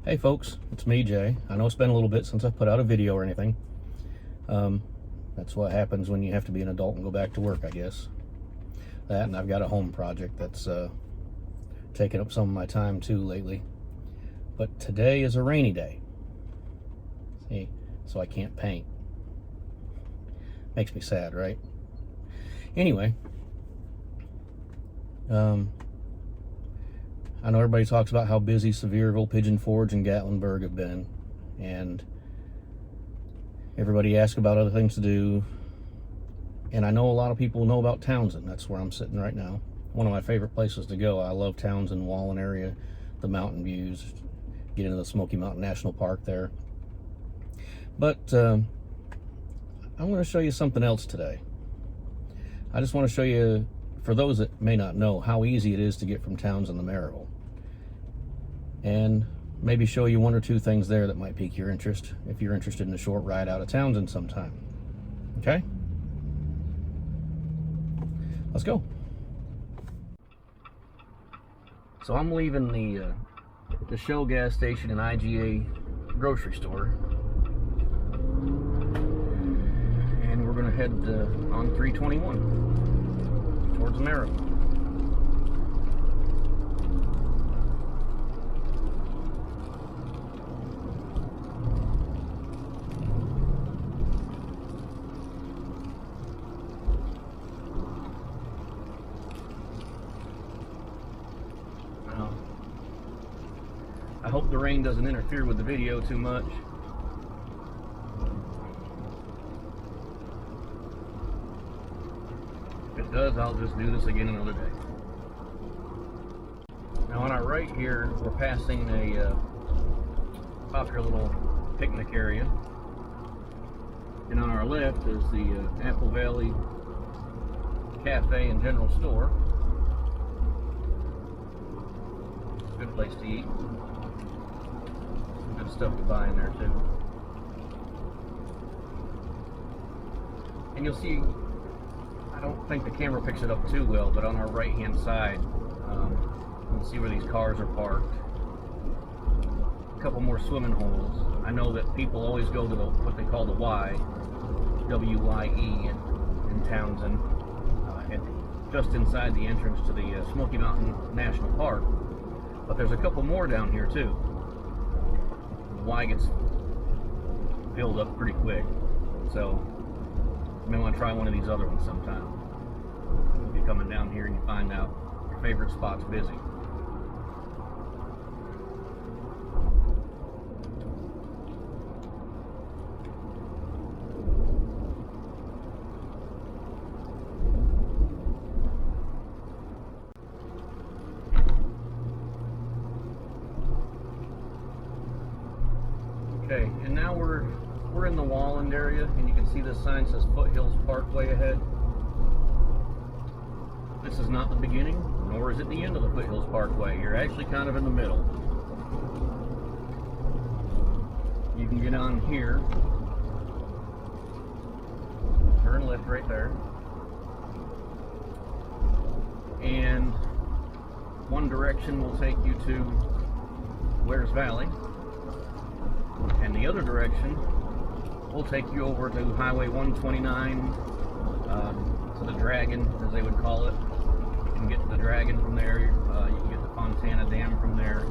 Hey folks, it's me, Jay. I know it's been a little bit since I've put out a video or anything. That's what happens when you have to be an adult and go back to work, I guess. That, and I've got a home project that's taken up some of my time too lately. But today is a rainy day. See, so I can't paint. Makes me sad, right? Anyway, I know everybody talks about how busy Maryville, Pigeon Forge, and Gatlinburg have been, and everybody asks about other things to do. And I know a lot of people know about Townsend. That's where I'm sitting right now. One of my favorite places to go. I love Townsend, Walland area, the mountain views, get into the Smoky Mountain National Park there. But I'm going to show you something else today. I just want to show you, for those that may not know, how easy it is to get from Townsend to Maryville. And maybe show you one or two things there that might pique your interest if you're interested in a short ride out of Townsend sometime. Okay? Let's go. So I'm leaving the Shell gas station and IGA grocery store. And we're going to head on 321 towards Maryville. I hope the rain doesn't interfere with the video too much. If it does, I'll just do this again another day. Now on our right here, we're passing a popular little picnic area. And on our left is the Apple Valley Cafe and General Store. It's a good place to eat. Good stuff to buy in there too. And you'll see, I don't think the camera picks it up too well, but on our right hand side, you'll see where these cars are parked. A couple more swimming holes. I know that people always go to what they call the Y, W-Y-E in Townsend, just inside the entrance to the Smoky Mountain National Park. But there's a couple more down here too. Y gets filled up pretty quick, so you may want to try one of these other ones sometime. If you're coming down here and you find out your favorite spot's busy. Okay, and now we're in the Walland area, and you can see this sign says Foothills Parkway ahead. This is not the beginning, nor is it the end of the Foothills Parkway. You're actually kind of in the middle. You can get on here, turn left right there, and one direction will take you to Wares Valley. And the other direction will take you over to Highway 129, to the Dragon, as they would call it. You can get to the Dragon from there. You can get to Fontana Dam from there.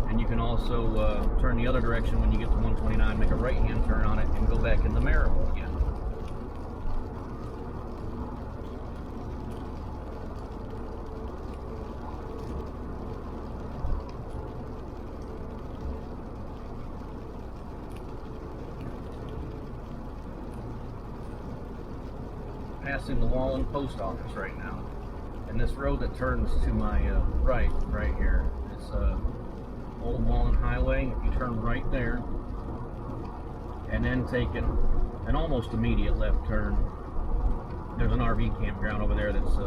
And you can also turn the other direction when you get to 129, make a right-hand turn on it, and go back into Maryville again. Passing the Walland post office right now, and this road that turns to my right here is Old Walland Highway. If you turn right there and then take an almost immediate left turn, there's an RV campground over there. That's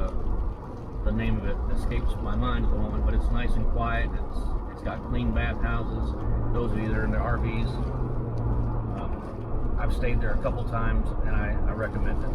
the name of it escapes my mind at the moment, but it's nice and quiet. It's got clean bathhouses. Those of you that are in their RVs, I've stayed there a couple times, and I recommend it.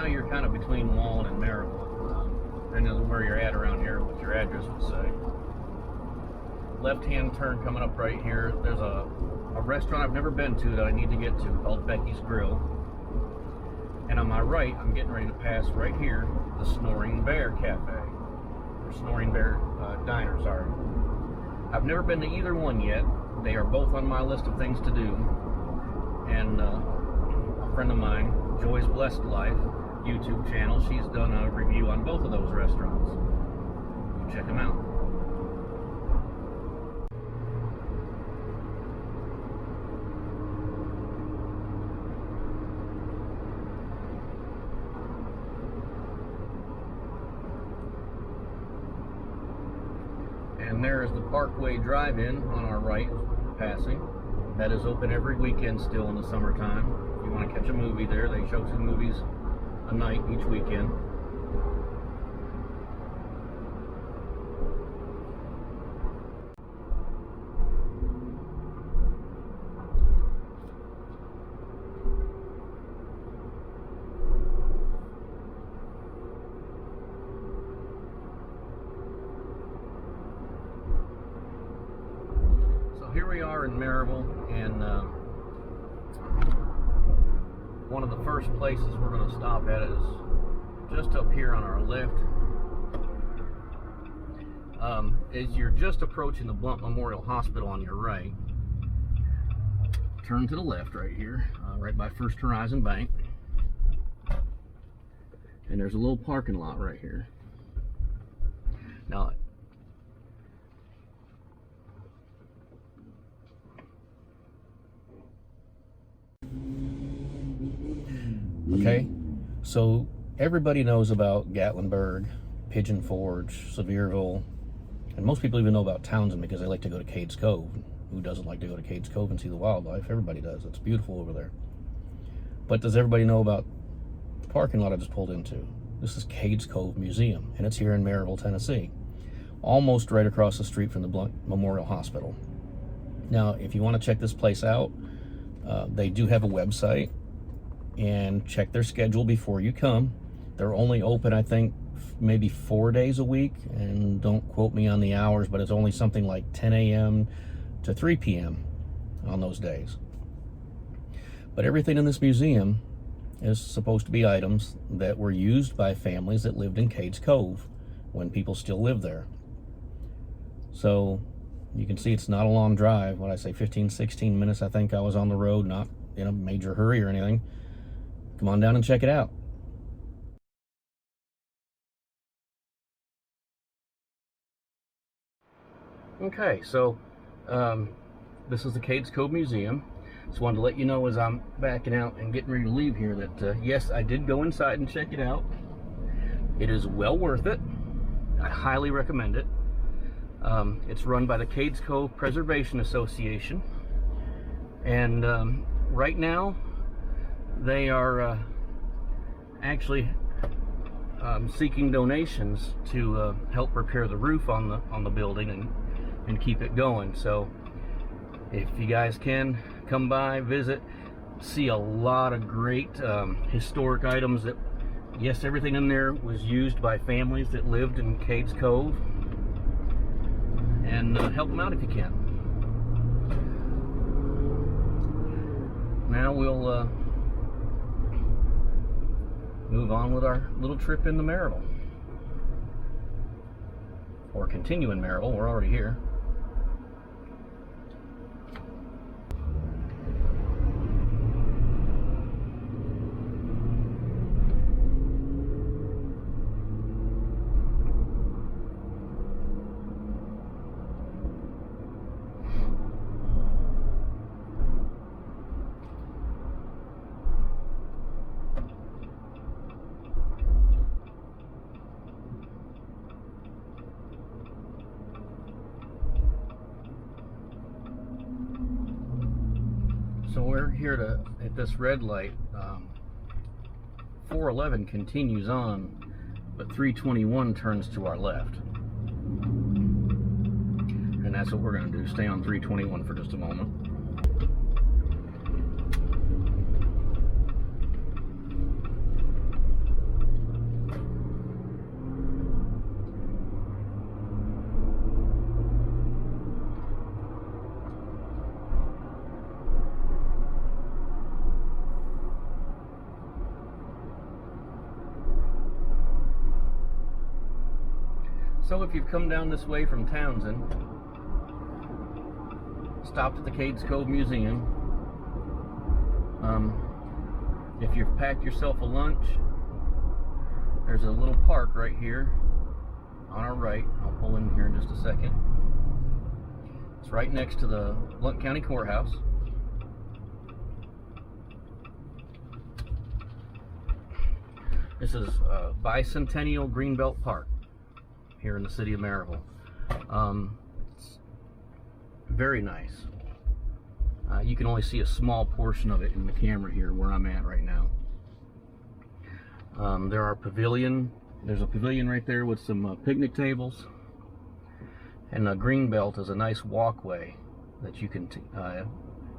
now you're kind of between Walland and Maryville, depending on where you're at around here, what your address would say. Left-hand turn coming up right here. There's a restaurant I've never been to that I need to get to called Becky's Grill. And on my right, I'm getting ready to pass right here the Snoring Bear Cafe, or Snoring Bear Diner, sorry. I've never been to either one yet. They are both on my list of things to do. And a friend of mine, Joy's Blessed Life YouTube channel, she's done a review on both of those restaurants. Check them out. And there is the Parkway Drive-In on our right, passing. That is open every weekend still in the summertime. If you want to catch a movie there, they show 2 movies a night each weekend. Here we are in Maryville, and one of the first places we're going to stop at is just up here on our left. As you're just approaching the Blount Memorial Hospital on your right, turn to the left right here, right by First Horizon Bank, and there's a little parking lot right here. Now, okay, so everybody knows about Gatlinburg, Pigeon Forge, Sevierville, and most people even know about Townsend because they like to go to Cades Cove. Who doesn't like to go to Cades Cove and see the wildlife? Everybody does. It's beautiful over there. But does everybody know about the parking lot I just pulled into? This is Cades Cove Museum, and it's here in Maryville, Tennessee, almost right across the street from the Blount Memorial Hospital. Now, if you want to check this place out, they do have a website, and check their schedule before you come. They're only open, I think, maybe 4 days a week, and don't quote me on the hours, but it's only something like 10 a.m. to 3 p.m. on those days. But everything in this museum is supposed to be items that were used by families that lived in Cades Cove when people still lived there. So you can see it's not a long drive. What I say, 15, 16 minutes, I think I was on the road, not in a major hurry or anything. Come on down and check it out. Okay, so this is the Cades Cove Museum. Just wanted to let you know as I'm backing out and getting ready to leave here that yes, I did go inside and check it out. It is well worth it. I highly recommend it. It's run by the Cades Cove Preservation Association, and right now they are actually seeking donations to help repair the roof on the building and keep it going. So if you guys can come by, visit, see a lot of great historic items that, yes, everything in there was used by families that lived in Cades Cove, and help them out if you can. Now we'll move on with our little trip into Maryville. Or continue in Maryville, we're already here. So we're here at this red light. 411 continues on, but 321 turns to our left. And that's what we're going to do, stay on 321 for just a moment. So if you've come down this way from Townsend, stopped at the Cades Cove Museum, if you've packed yourself a lunch, there's a little park right here on our right. I'll pull in here in just a second. It's right next to the Blount County Courthouse. This is Bicentennial Greenbelt Park here in the city of Maryville. It's very nice. You can only see a small portion of it in the camera here where I'm at right now. There's a pavilion right there with some picnic tables, and the Greenbelt is a nice walkway that you can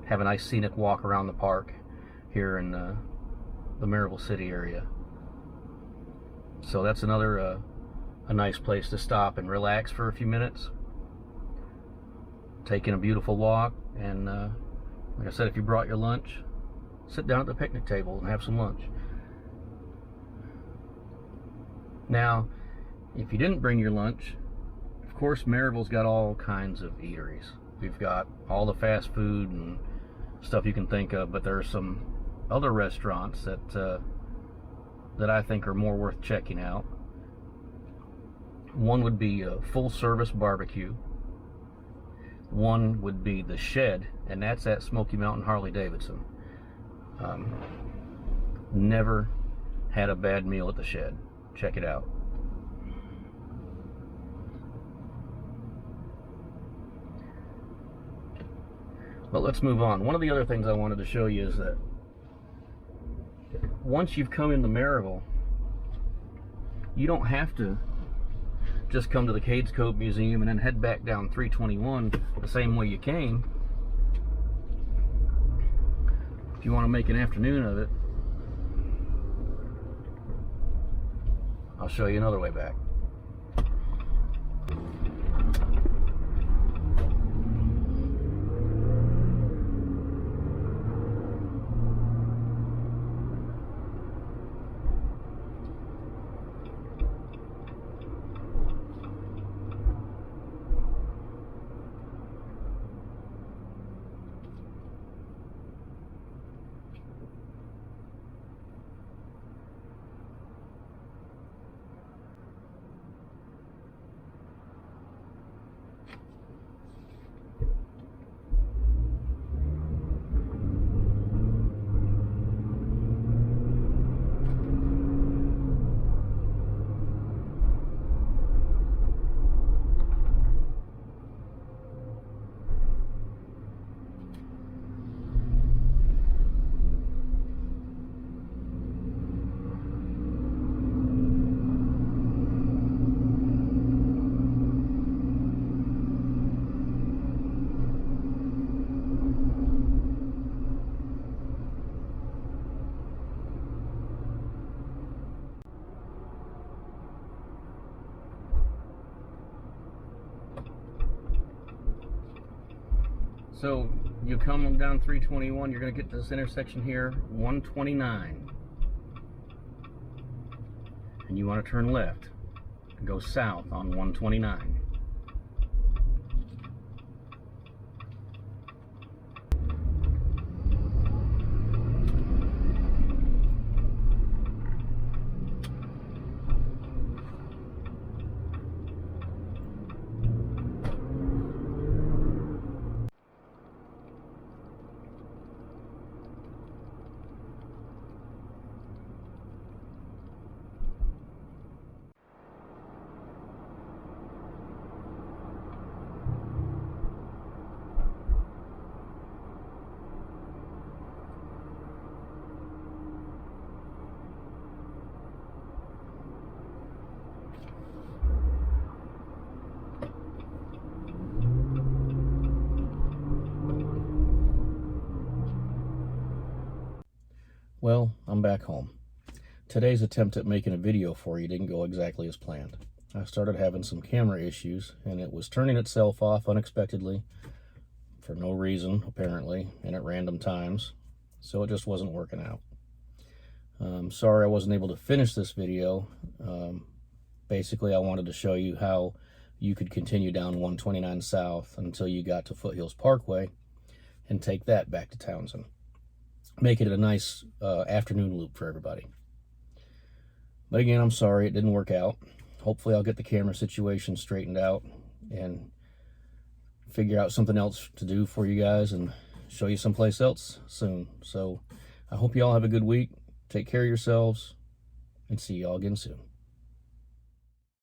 have a nice scenic walk around the park here in the Maryville city area. So that's another a nice place to stop and relax for a few minutes, taking a beautiful walk, and like I said, if you brought your lunch, sit down at the picnic table and have some lunch. Now, if you didn't bring your lunch, of course Maryville's got all kinds of eateries. We've got all the fast food and stuff you can think of, but there are some other restaurants that I think are more worth checking out. One would be a Full Service Barbecue. One would be The Shed, and that's at Smoky Mountain Harley-Davidson. Never had a bad meal at The Shed. Check it out. But let's move on. One of the other things I wanted to show you is that once you've come into Maryville, you don't have to just come to the Cades Cove Museum and then head back down 321 the same way you came. If you want to make an afternoon of it, I'll show you another way back. So you come down 321, you're going to get to this intersection here, 129. And you want to turn left and go south on 129. Well, I'm back home. Today's attempt at making a video for you didn't go exactly as planned. I started having some camera issues, and it was turning itself off unexpectedly for no reason, apparently, and at random times, so it just wasn't working out. Sorry I wasn't able to finish this video. Basically, I wanted to show you how you could continue down 129 South until you got to Foothills Parkway and take that back to Townsend. Make it a nice afternoon loop for everybody. But again, I'm sorry it didn't work out. Hopefully I'll get the camera situation straightened out and figure out something else to do for you guys and show you someplace else soon. So I hope you all have a good week. Take care of yourselves and see you all again soon.